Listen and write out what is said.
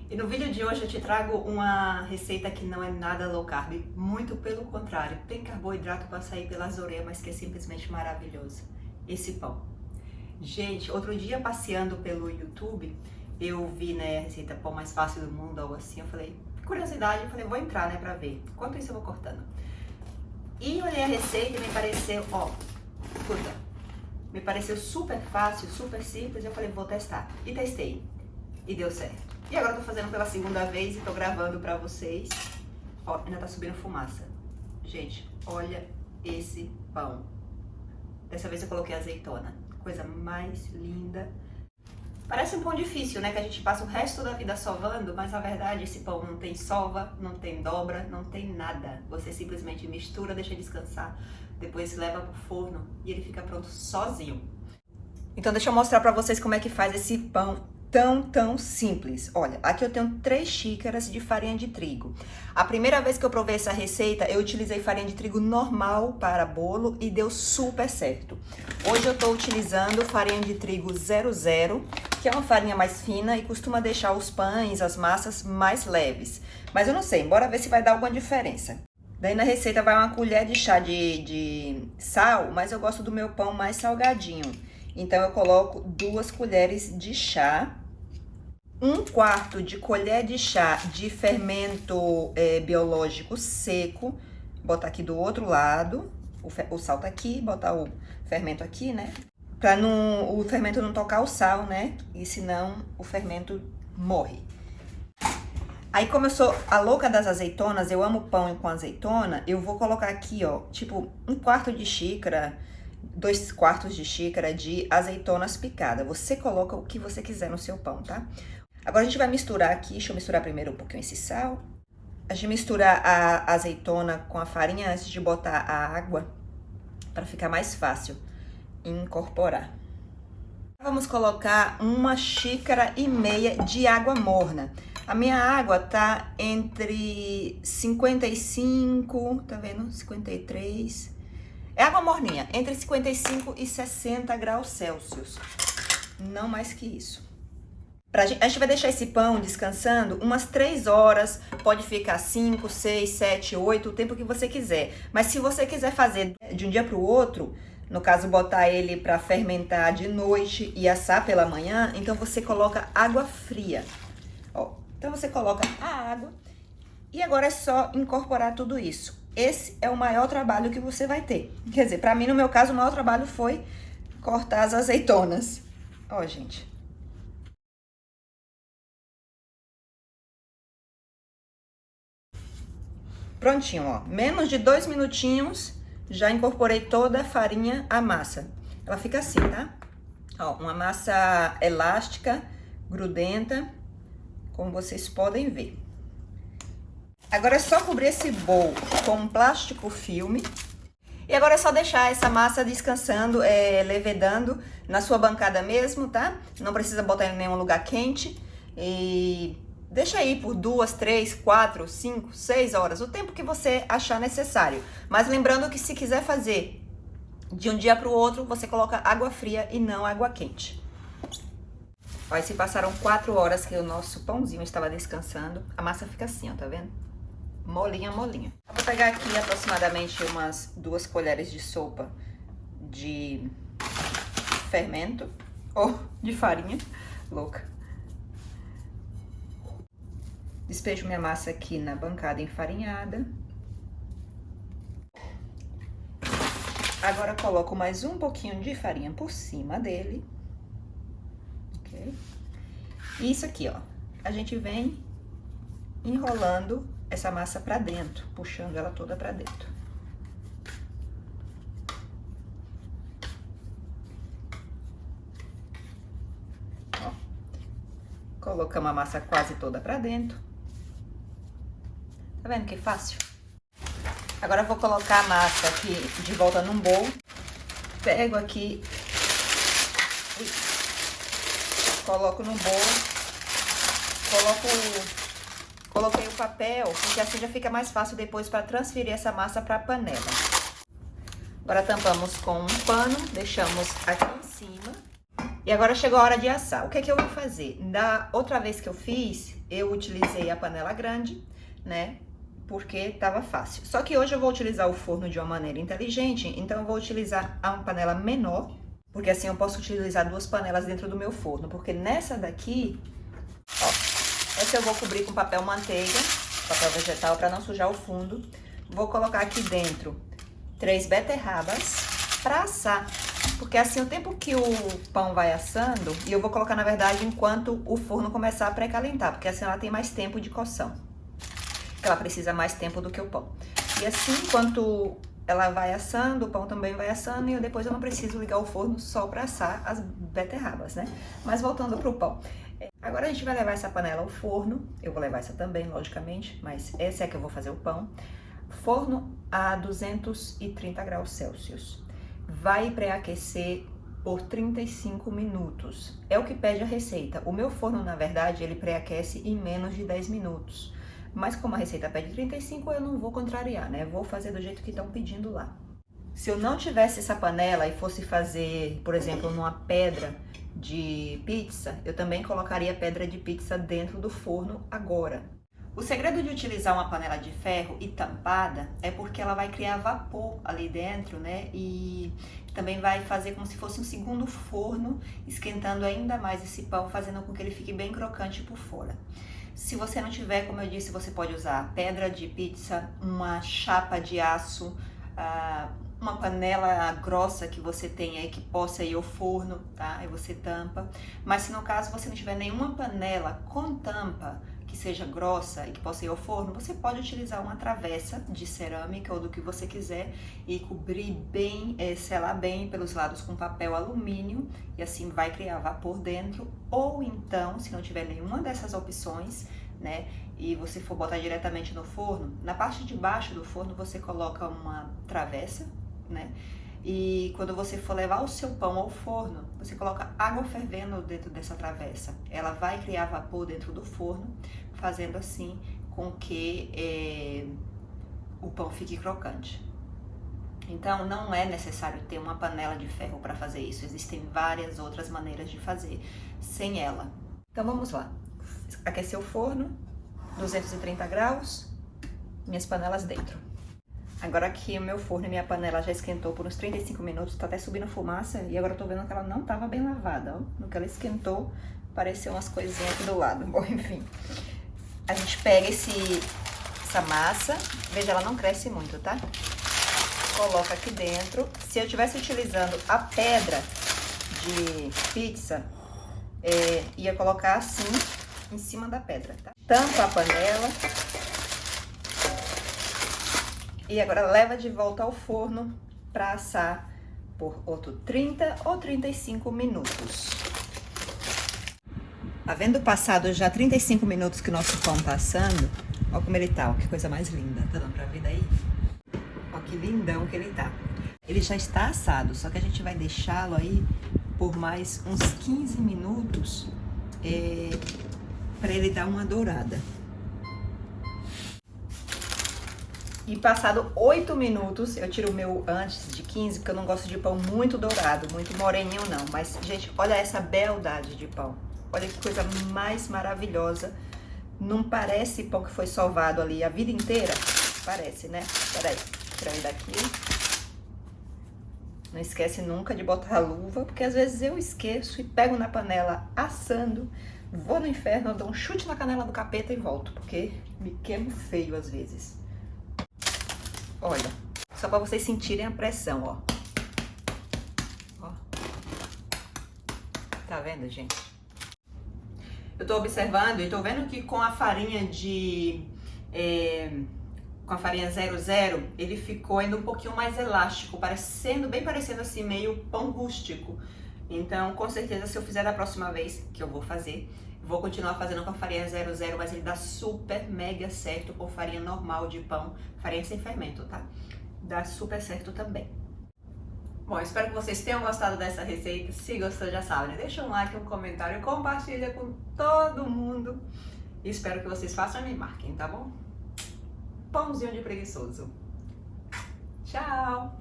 E no vídeo de hoje eu te trago uma receita que não é nada low carb, muito pelo contrário, tem carboidrato para sair pelas orelhas, mas que é simplesmente maravilhoso. Esse pão. Gente, outro dia passeando pelo YouTube, eu vi, né, a receita pão mais fácil do mundo, algo assim, eu falei, curiosidade, eu falei, vou entrar, né, pra ver. Enquanto isso eu vou cortando. E olhei a receita e me pareceu, ó, escuta, me pareceu super fácil, super simples, eu falei, vou testar. E testei. E deu certo. E agora eu tô fazendo pela segunda vez e tô gravando pra vocês. Ó, ainda tá subindo fumaça. Gente, olha esse pão. Dessa vez eu coloquei azeitona. Coisa mais linda. Parece um pão difícil, né? Que a gente passa o resto da vida sovando, mas na verdade esse pão não tem sova, não tem dobra, não tem nada. Você simplesmente mistura, deixa descansar, depois leva pro forno e ele fica pronto sozinho. Então deixa eu mostrar pra vocês como é que faz esse pão tão simples. Olha, aqui eu tenho 3 xícaras de farinha de trigo. A primeira vez que eu provei essa receita, eu utilizei farinha de trigo normal para bolo e deu super certo. Hoje eu tô utilizando farinha de trigo 00, que é uma farinha mais fina e costuma deixar os pães, as massas mais leves. Mas eu não sei, bora ver se vai dar alguma diferença. Daí na receita vai uma colher de chá de sal, mas eu gosto do meu pão mais salgadinho. Então eu coloco 2 colheres de chá, 1/4 de colher de chá de fermento biológico seco, botar aqui do outro lado, o sal tá aqui, botar o fermento aqui, né? Pra o fermento não tocar o sal, né? E senão o fermento morre. Aí como eu sou a louca das azeitonas, eu amo pão com azeitona, eu vou colocar aqui, ó, tipo 1/4 de xícara, 2/4 de xícara de azeitonas picadas. Você coloca o que você quiser no seu pão, tá? Agora a gente vai misturar aqui, deixa eu misturar primeiro um pouquinho esse sal. A gente mistura a azeitona com a farinha antes de botar a água, para ficar mais fácil incorporar. Vamos colocar 1,5 xícaras de água morna. A minha água tá entre 55, tá vendo? 53. É água morninha, entre 55 e 60 graus Celsius. Não mais que isso. A gente vai deixar esse pão descansando umas 3 horas. Pode ficar 5, 6, 7, 8, o tempo que você quiser. Mas se você quiser fazer de um dia para o outro, no caso botar ele para fermentar de noite e assar pela manhã, então você coloca água fria. Ó, então você coloca a água e agora é só incorporar tudo isso. Esse é o maior trabalho que você vai ter. Quer dizer, pra mim, no meu caso, o maior trabalho foi cortar as azeitonas. Ó, gente. Prontinho, ó. Menos de 2 minutinhos, já incorporei toda a farinha à massa. Ela fica assim, tá? Ó, uma massa elástica, grudenta, como vocês podem ver. Agora é só cobrir esse bowl com um plástico filme. E agora é só deixar essa massa descansando, levedando na sua bancada mesmo, tá? Não precisa botar em nenhum lugar quente. E deixa aí por 2, 3, 4, 5, 6 horas, o tempo que você achar necessário. Mas lembrando que se quiser fazer de um dia para o outro, você coloca água fria e não água quente. Ó, e se passaram 4 horas que o nosso pãozinho estava descansando, a massa fica assim, ó, tá vendo? Molinha, molinha. Eu vou pegar aqui aproximadamente umas 2 colheres de sopa de fermento, ou de farinha, louca. Despejo minha massa aqui na bancada enfarinhada. Agora coloco mais um pouquinho de farinha por cima dele. Ok? E isso aqui, ó. A gente vem enrolando essa massa pra dentro, puxando ela toda pra dentro. Ó, colocamos a massa quase toda pra dentro. Tá vendo que fácil? Agora eu vou colocar a massa aqui de volta num bowl. Pego aqui, coloco no bowl, coloquei o papel, porque assim já fica mais fácil depois para transferir essa massa para a panela. Agora tampamos com um pano, deixamos aqui em cima E agora chegou a hora de assar. O que é que eu vou fazer? Da outra vez que eu fiz, eu utilizei a panela grande, né? Porque tava fácil. Só que hoje eu vou utilizar o forno de uma maneira inteligente, então eu vou utilizar uma panela menor, porque assim eu posso utilizar 2 panelas dentro do meu forno, porque nessa daqui, ó, essa eu vou cobrir com papel manteiga, papel vegetal, para não sujar o fundo. Vou colocar aqui dentro 3 beterrabas para assar, porque assim o tempo que o pão vai assando, e eu vou colocar na verdade enquanto o forno começar a pré-calentar, porque assim ela tem mais tempo de cocção. Ela precisa mais tempo do que o pão. E assim, enquanto ela vai assando, o pão também vai assando, e depois eu não preciso ligar o forno só para assar as beterrabas, né? Mas voltando pro pão. Agora a gente vai levar essa panela ao forno. Eu vou levar essa também, logicamente, mas essa é que eu vou fazer o pão. Forno a 230 graus Celsius. Vai pré-aquecer por 35 minutos. É o que pede a receita. O meu forno, na verdade, ele pré-aquece em menos de 10 minutos. Mas como a receita pede 35, eu não vou contrariar, né? Vou fazer do jeito que estão pedindo lá. Se eu não tivesse essa panela e fosse fazer, por exemplo, numa pedra de pizza, eu também colocaria pedra de pizza dentro do forno agora. O segredo de utilizar uma panela de ferro e tampada é porque ela vai criar vapor ali dentro, né? E também vai fazer como se fosse um segundo forno, esquentando ainda mais esse pão, fazendo com que ele fique bem crocante por fora. Se você não tiver, como eu disse, você pode usar pedra de pizza, uma chapa de aço, uma panela grossa que você tenha aí que possa ir ao forno, tá? Aí você tampa. Mas se no caso você não tiver nenhuma panela com tampa, que seja grossa e que possa ir ao forno, você pode utilizar uma travessa de cerâmica ou do que você quiser e cobrir bem, selar bem pelos lados com papel alumínio e assim vai criar vapor dentro. Ou então, se não tiver nenhuma dessas opções, né, e você for botar diretamente no forno, na parte de baixo do forno você coloca uma travessa, né? E quando você for levar o seu pão ao forno, você coloca água fervendo dentro dessa travessa. Ela vai criar vapor dentro do forno, fazendo assim com que o pão fique crocante. Então não é necessário ter uma panela de ferro para fazer isso. Existem várias outras maneiras de fazer sem ela. Então vamos lá. Aquecer o forno, 230 graus, minhas panelas dentro. Agora aqui o meu forno e minha panela já esquentou por uns 35 minutos, tá até subindo fumaça e agora eu tô vendo que ela não tava bem lavada, ó. No que ela esquentou, apareceu umas coisinhas aqui do lado. Bom, enfim. A gente pega essa massa, veja, ela não cresce muito, tá? Coloca aqui dentro. Se eu estivesse utilizando a pedra de pizza, ia colocar assim em cima da pedra, tá? Tampa a panela. E agora leva de volta ao forno para assar por outro 30 ou 35 minutos. Havendo passado já 35 minutos que o nosso pão tá assando, ó como ele tá, ó, que coisa mais linda. Tá dando pra ver daí? Ó que lindão que ele tá. Ele já está assado, só que a gente vai deixá-lo aí por mais uns 15 minutos para ele dar uma dourada. E passado 8 minutos, eu tiro o meu antes de 15, porque eu não gosto de pão muito dourado, muito moreninho não. Mas, gente, olha essa beldade de pão. Olha que coisa mais maravilhosa. Não parece pão que foi sovado ali a vida inteira? Parece, né? Peraí, tira ele daqui. Não esquece nunca de botar a luva, porque às vezes eu esqueço e pego na panela assando, vou no inferno, dou um chute na canela do capeta e volto, porque me queimo feio às vezes. Olha, só para vocês sentirem a pressão, ó. Ó. Tá vendo, gente? Eu tô observando e tô vendo que com a farinha com a farinha 00, ele ficou ainda um pouquinho mais elástico, bem parecendo assim, meio pão rústico. Então, com certeza, se eu fizer da próxima vez, que eu vou fazer, vou continuar fazendo com a farinha 00, mas ele dá super mega certo com farinha normal de pão, farinha sem fermento, tá? Dá super certo também. Bom, espero que vocês tenham gostado dessa receita. Se gostou, já sabe, né? Deixa um like, um comentário, compartilha com todo mundo. E espero que vocês façam e me marquem, tá bom? Pãozinho de preguiçoso. Tchau!